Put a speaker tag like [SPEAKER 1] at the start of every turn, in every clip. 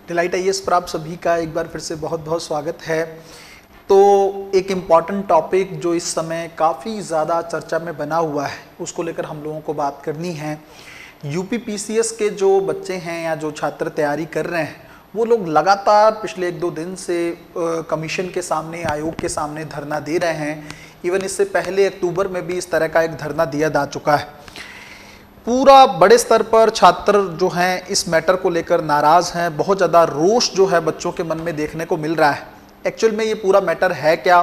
[SPEAKER 1] Delight IAS पर आप सभी का एक बार फिर से बहुत बहुत स्वागत है। तो एक इम्पॉर्टेंट टॉपिक जो इस समय काफ़ी ज़्यादा चर्चा में बना हुआ है उसको लेकर हम लोगों को बात करनी है। यूपी पीसीएस के जो बच्चे हैं या जो छात्र तैयारी कर रहे हैं वो लोग लगातार पिछले 1-2 दिन से कमीशन के सामने, आयोग के सामने धरना दे रहे हैं। इवन इससे पहले अक्टूबर में भी इस तरह का एक धरना दिया जा चुका है। पूरा बड़े स्तर पर छात्र जो हैं इस मैटर को लेकर नाराज़ हैं। बहुत ज़्यादा रोष जो है बच्चों के मन में देखने को मिल रहा है। एक्चुअल में ये पूरा मैटर है क्या,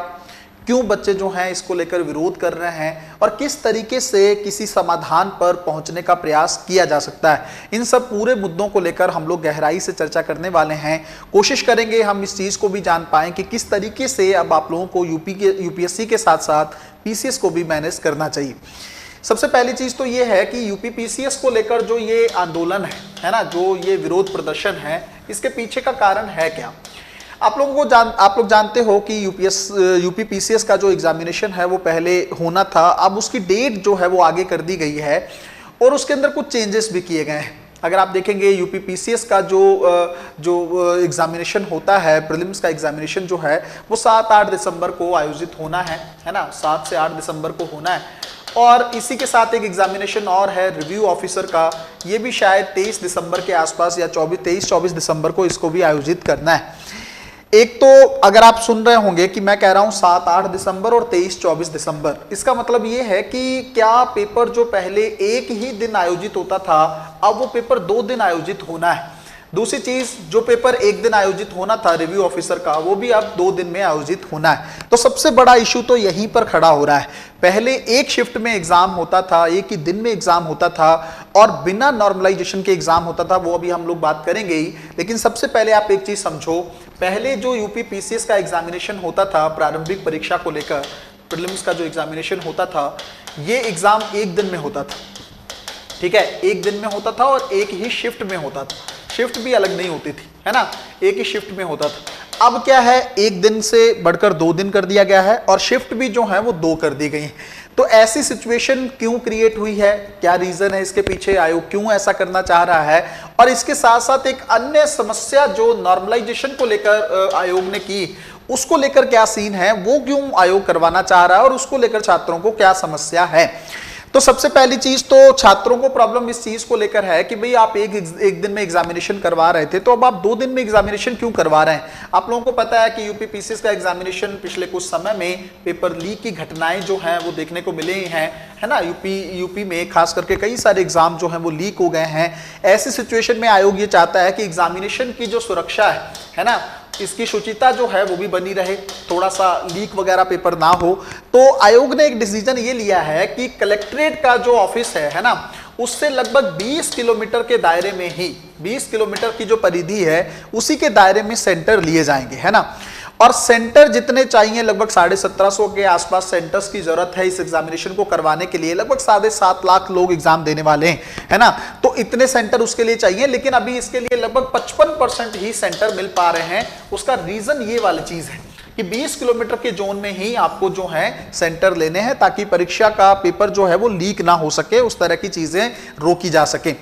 [SPEAKER 1] क्यों बच्चे जो हैं इसको लेकर विरोध कर रहे हैं और किस तरीके से किसी समाधान पर पहुंचने का प्रयास किया जा सकता है, इन सब पूरे मुद्दों को लेकर हम लोग गहराई से चर्चा करने वाले हैं। कोशिश करेंगे हम इस चीज़ को भी जान पाएँ कि किस तरीके से अब आप लोगों को यूपीएससी के साथ साथ पीसीएस को भी मैनेज करना चाहिए। सबसे पहली चीज़ तो ये है कि यूपी पीसीएस को लेकर जो ये आंदोलन है ना, जो ये विरोध प्रदर्शन है, इसके पीछे का कारण है क्या। आप लोग जानते हो कि यूपी पीसीएस का जो एग्जामिनेशन है वो पहले होना था, अब उसकी डेट जो है वो आगे कर दी गई है और उसके अंदर कुछ चेंजेस भी किए गए हैं। अगर आप देखेंगे यूपी पीसीएस का जो एग्जामिनेशन होता है, प्रीलिम्स का एग्जामिनेशन जो है वो 7-8 दिसंबर को आयोजित होना है ना, 7 से 8 दिसंबर को होना है। और इसी के साथ एक एग्जामिनेशन और है रिव्यू ऑफिसर का, ये भी शायद 23 दिसंबर के आसपास या 23-24 दिसंबर को इसको भी आयोजित करना है। एक तो अगर आप सुन रहे होंगे कि मैं कह रहा हूं 7-8 दिसंबर और 23-24 दिसंबर, इसका मतलब ये है कि क्या पेपर जो पहले एक ही दिन आयोजित होता था अब वो पेपर 2 दिन आयोजित होना है। दूसरी चीज, जो पेपर एक दिन आयोजित होना था रिव्यू ऑफिसर का, वो भी अब 2 दिन में आयोजित होना है। तो सबसे बड़ा इशू तो यहीं पर खड़ा हो रहा है। पहले एक शिफ्ट में एग्जाम होता था, एक ही दिन में एग्जाम होता था और बिना नॉर्मलाइजेशन के एग्जाम होता था, वो अभी हम लोग बात करेंगे ही। लेकिन सबसे पहले आप एक चीज समझो, पहले जो यूपी पीसीएस का एग्जामिनेशन होता था प्रारंभिक परीक्षा को लेकर, प्रीलिम्स का जो एग्जामिनेशन होता था, ये एग्जाम एक दिन में होता था। ठीक है, एक दिन में होता था और एक ही शिफ्ट में होता था, शिफ्ट भी अलग नहीं होती थी, है ना, एक ही शिफ्ट में होता था। अब क्या है, एक दिन से बढ़कर 2 दिन कर दिया गया है और शिफ्ट भी जो है वो 2 कर दी गई है। तो ऐसी सिचुएशन क्यों क्रिएट हुई है, क्या रीजन है इसके पीछे, आयोग क्यों ऐसा करना चाह रहा है, और इसके साथ साथ एक अन्य समस्या जो नॉर्मलाइजेशन को लेकर आयोग ने की, उसको लेकर क्या सीन है, वो क्यों आयोग करवाना चाह रहा है और उसको लेकर छात्रों को क्या समस्या है। तो सबसे पहली चीज तो छात्रों को प्रॉब्लम इस चीज को लेकर है कि भाई आप एक दिन में एग्जामिनेशन करवा रहे थे, तो अब आप 2 दिन में एग्जामिनेशन क्यों करवा रहे हैं। आप लोगों को पता है कि यूपी पीसीएस का एग्जामिनेशन पिछले कुछ समय में पेपर लीक की घटनाएं जो हैं वो देखने को मिले हैं, है ना। यूपी में खास करके कई सारे एग्जाम जो हैं वो लीक हो गए हैं। ऐसी सिचुएशन में आयोग ये चाहता है कि एग्जामिनेशन की जो सुरक्षा है ना, इसकी शुचिता जो है वो भी बनी रहे, थोड़ा सा लीक वगैरह पेपर ना हो। तो आयोग ने एक डिसीजन ये लिया है कि कलेक्ट्रेट का जो ऑफिस है ना, उससे लगभग 20 किलोमीटर के दायरे में ही, 20 किलोमीटर की जो परिधि है उसी के दायरे में सेंटर लिए जाएंगे, है ना। और सेंटर जितने चाहिए, लगभग 1750 के आसपास सेंटर्स की जरूरत है इस एग्जामिनेशन को करवाने के लिए। लगभग 7.5 लाख लोग एग्जाम देने वाले हैं, है ना। तो इतने सेंटर उसके लिए चाहिए, लेकिन अभी इसके लिए लगभग 55% ही सेंटर मिल पा रहे हैं। उसका रीजन ये वाली चीज है कि 20 किलोमीटर के जोन में ही आपको जो है सेंटर लेने हैं, ताकि परीक्षा का पेपर जो है वो लीक ना हो सके, उस तरह की चीजें रोकी जा सके।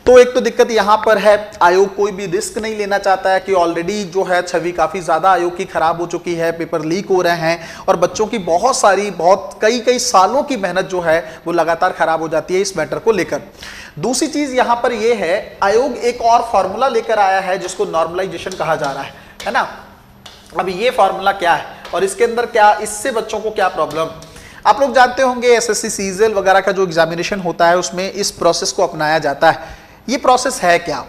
[SPEAKER 1] तो एक तो दिक्कत यहां पर है, आयोग कोई भी रिस्क नहीं लेना चाहता है कि ऑलरेडी जो है छवि काफी ज्यादा आयोग की खराब हो चुकी है, पेपर लीक हो रहे हैं और बच्चों की बहुत कई सालों की मेहनत जो है वो लगातार खराब हो जाती है इस मैटर को लेकर। दूसरी चीज यहां पर यह है, आयोग एक और फॉर्मूला लेकर आया है जिसको नॉर्मलाइजेशन कहा जा रहा है ना। अब ये फॉर्मूला क्या है और इसके अंदर क्या, इससे बच्चों को क्या प्रॉब्लम। आप लोग जानते होंगे एसएससी सीजीएल वगैरह का जो एग्जामिनेशन होता है उसमें इस प्रोसेस को अपनाया जाता है। ये प्रोसेस है क्या,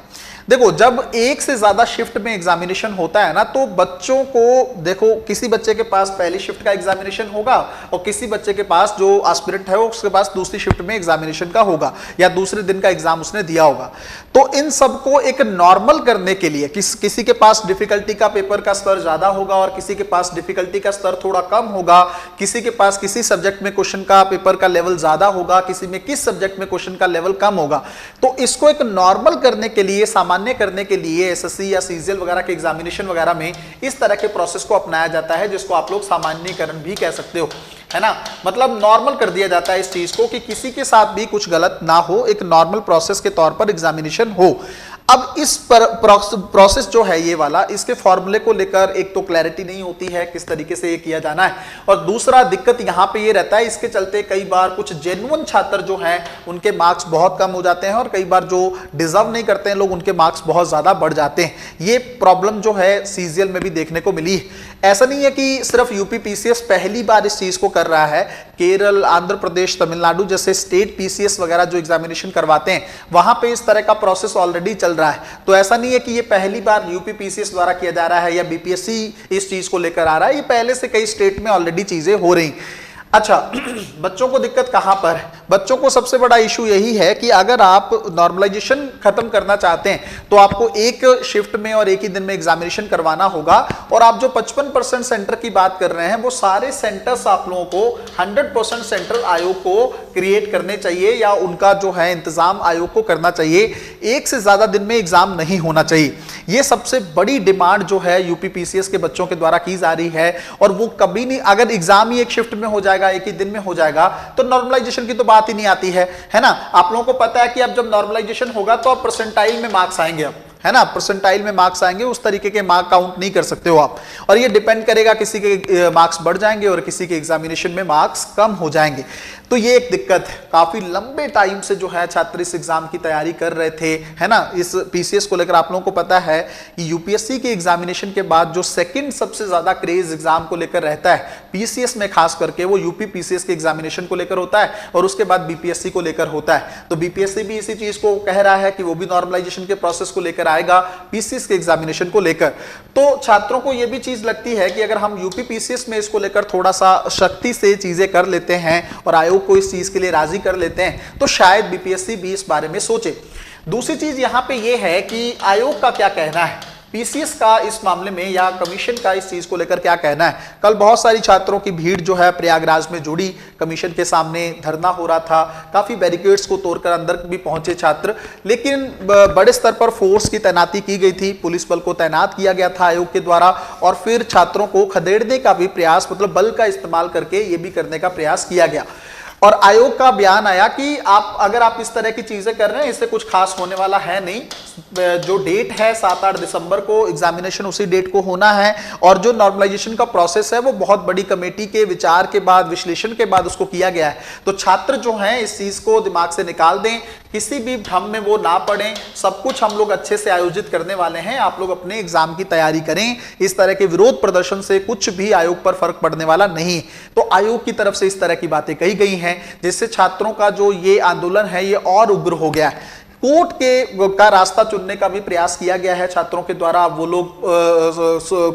[SPEAKER 1] देखो, जब एक से ज्यादा शिफ्ट में एग्जामिनेशन होता है ना, तो बच्चों को देखो, किसी बच्चे के पास पहली शिफ्ट का एग्जामिनेशन होगा और किसी बच्चे के पास जो एस्पिरेंट है उसके पास दूसरी शिफ्ट में एग्जामिनेशन का होगा या दूसरे दिन का एग्जाम उसने दिया होगा। तो इन सबको एक नॉर्मल करने के लिए किसी के पास डिफिकल्टी का पेपर का स्तर ज्यादा होगा और किसी के पास डिफिकल्टी का स्तर थोड़ा कम होगा, किसी के पास किसी सब्जेक्ट में क्वेश्चन का पेपर का लेवल ज्यादा होगा, किसी में किस सब्जेक्ट में क्वेश्चन का लेवल कम होगा। तो इसको एक नॉर्मल करने के लिए, सामान्य करने के लिए एसएससी या सीजीएल वगैरह के एग्जामिनेशन वगैरह में इस तरह के प्रोसेस को अपनाया जाता है, जिसको आप लोग सामान्यीकरण भी कह सकते हो, है ना। मतलब नॉर्मल कर दिया जाता है इस चीज को कि किसी के साथ भी कुछ गलत ना हो, एक नॉर्मल प्रोसेस के तौर पर एग्जामिनेशन हो। अब इस प्रोसेस जो है ये वाला, इसके फॉर्मूले को लेकर एक तो क्लैरिटी नहीं होती है किस तरीके से ये किया जाना है, और दूसरा दिक्कत यहाँ पे ये रहता है, इसके चलते कई बार कुछ जेन्युइन छात्र जो हैं उनके मार्क्स बहुत कम हो जाते हैं, और कई बार जो डिजर्व नहीं करते हैं लोग उनके मार्क्स बहुत ज्यादा बढ़ जाते हैं। ये प्रॉब्लम जो है सीजीएल में भी देखने को मिली। ऐसा नहीं है कि सिर्फ यूपी पीसीएस पहली बार इस चीज को कर रहा है, केरल, आंध्र प्रदेश, तमिलनाडु जैसे स्टेट पीसीएस वगैरह जो एग्जामिनेशन करवाते हैं वहां पे इस तरह का प्रोसेस ऑलरेडी चल रहा है। तो ऐसा नहीं है कि ये पहली बार यूपी पीसीएस द्वारा किया जा रहा है या बीपीएससी इस चीज को लेकर आ रहा है, ये पहले से कई स्टेट में ऑलरेडी चीजें हो रही। अच्छा, बच्चों को दिक्कत कहां पर है? बच्चों को सबसे बड़ा इशू यही है कि अगर आप नॉर्मलाइजेशन खत्म करना चाहते हैं तो आपको एक शिफ्ट में और एक ही दिन में एग्जामिनेशन करवाना होगा, और आप जो 55% सेंटर की बात कर रहे हैं वो सारे सेंटर्स आप लोगों को 100% सेंट्रल आयोग को क्रिएट करने चाहिए, या उनका जो है इंतजाम आयोग को करना चाहिए। एक से ज्यादा दिन में एग्जाम नहीं होना चाहिए। ये सबसे बड़ी डिमांड जो है यूपी पीसीएस के बच्चों के द्वारा की जा रही है, और वो कभी नहीं, अगर एग्जाम ही एक शिफ्ट में हो जाएगा, एक ही दिन में हो जाएगा, तो नॉर्मलाइजेशन की तो बात ही नहीं आती है ना। आप लोगों को पता है कि अब जब नॉर्मलाइजेशन होगा तो अब परसेंटाइल में मार्क्स आएंगे, अब है ना, परसेंटाइल में मार्क्स आएंगे, उस तरीके के मार्क काउंट नहीं कर सकते हो आप, और ये डिपेंड करेगा किसी के मार्क्स बढ़ जाएंगे और किसी के एग्जामिनेशन में मार्क्स कम हो जाएंगे। तो ये एक दिक्कत है। काफी लंबे टाइम से जो है छात्र इस एग्जाम की तैयारी कर रहे थे, है ना। इस पीसीएस को लेकर आप लोगों को पता है कि यूपीएससी के एग्जामिनेशन के बाद जो सेकंड सबसे ज्यादा क्रेज एग्जाम को लेकर रहता है पीसीएस में, खास करके वो यूपी पीसीएस के एग्जामिनेशन को लेकर होता है, और उसके बाद बीपीएससी को लेकर होता है। तो बीपीएससी भी इसी चीज को कह रहा है कि वो भी नॉर्मलाइजेशन के प्रोसेस को लेकर आएगा पीसीएस के एग्जामिनेशन को लेकर। तो छात्रों को यह भी चीज लगती है कि अगर हम यूपी पीसीएस में इसको लेकर थोड़ा सा शक्ति से चीजें कर लेते हैं और आयोग को इस चीज के लिए राजी कर लेते हैं तो शायद बीपीएससी भी इस बारे में सोचे। दूसरी चीज यहां पे ये है कि आयोग का क्या कहना है, पीसीएस का इस मामले में, या कमीशन का इस चीज को लेकर क्या कहना है। कल बहुत सारी छात्रों की भीड़ जो है प्रयागराज में जुड़ी, कमीशन के सामने धरना हो रहा था, काफी बैरिकेड्स को तोड़कर अंदर भी पहुंचे छात्र, लेकिन बड़े स्तर पर फोर्स की तैनाती की गई थी, पुलिस बल को तैनात किया गया था आयोग के द्वारा, और फिर छात्रों को खदेड़ने का भी प्रयास, मतलब बल का इस्तेमाल करके ये भी करने का प्रयास किया गया। और आयोग का बयान आया कि अगर आप इस तरह की चीजें कर रहे हैं इससे कुछ खास होने वाला है नहीं। जो डेट है 7-8 दिसंबर को एग्जामिनेशन उसी डेट को होना है, और जो नॉर्मलाइजेशन का प्रोसेस है वो बहुत बड़ी कमेटी के विचार के बाद, विश्लेषण के बाद उसको किया गया है। तो छात्र जो हैं इस चीज को दिमाग से निकाल दें, किसी भी भ्रम में वो ना पड़ें। सब कुछ हम लोग अच्छे से आयोजित करने वाले हैं, आप लोग अपने एग्जाम की तैयारी करें। इस तरह के विरोध प्रदर्शन से कुछ भी आयोग पर फर्क पड़ने वाला नहीं। तो आयोग की तरफ से इस तरह की बातें कही गई हैं, जिससे छात्रों का जो ये आंदोलन है ये और उग्र हो गया है। कोर्ट का रास्ता चुनने का भी प्रयास किया गया है छात्रों के द्वारा। वो लोग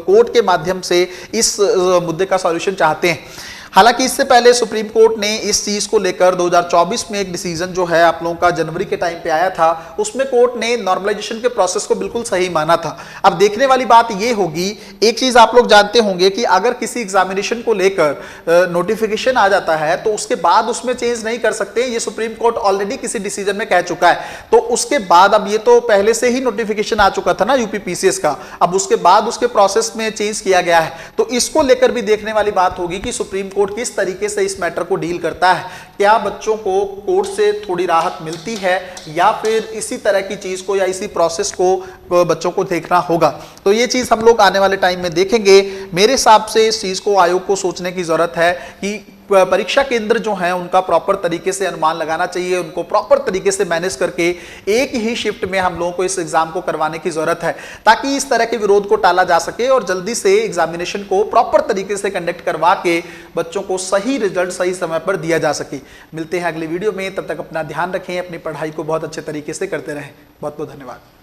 [SPEAKER 1] कोर्ट के माध्यम से इस मुद्दे का सॉल्यूशन चाहते हैं। हालांकि इससे पहले सुप्रीम कोर्ट ने इस चीज को लेकर 2024 में एक डिसीजन जो है आप लोगों का जनवरी के टाइम पे आया था, उसमें कोर्ट ने नॉर्मलाइजेशन के प्रोसेस को बिल्कुल सही माना था। अब देखने वाली बात ये होगी, एक चीज आप लोग जानते होंगे कि अगर किसी एग्जामिनेशन को लेकर नोटिफिकेशन आ जाता है तो उसके बाद उसमें चेंज नहीं कर सकते, ये सुप्रीम कोर्ट ऑलरेडी किसी डिसीजन में कह चुका है। तो उसके बाद, अब ये तो पहले से ही नोटिफिकेशन आ चुका था ना यूपी पीसीएस का, अब उसके बाद उसके प्रोसेस में चेंज किया गया है। तो इसको लेकर भी देखने वाली बात होगी कि सुप्रीम कोर्ट किस तरीके से इस मैटर को डील करता है। क्या बच्चों को कोर्ट से थोड़ी राहत मिलती है, या फिर इसी तरह की चीज को या इसी प्रोसेस को बच्चों को देखना होगा। तो ये चीज हम लोग आने वाले टाइम में देखेंगे। मेरे हिसाब से इस चीज को आयोग को सोचने की जरूरत है कि परीक्षा केंद्र जो है उनका प्रॉपर तरीके से अनुमान लगाना चाहिए, उनको प्रॉपर तरीके से मैनेज करके एक ही शिफ्ट में हम लोगों को इस एग्जाम को करवाने की जरूरत है, ताकि इस तरह के विरोध को टाला जा सके और जल्दी से एग्जामिनेशन को प्रॉपर तरीके से कंडक्ट करवा के बच्चों को सही रिजल्ट सही समय पर दिया जा सके। मिलते हैं अगली वीडियो में, तब तक अपना ध्यान रखें, अपनी पढ़ाई को बहुत अच्छे तरीके से करते रहें। बहुत बहुत धन्यवाद।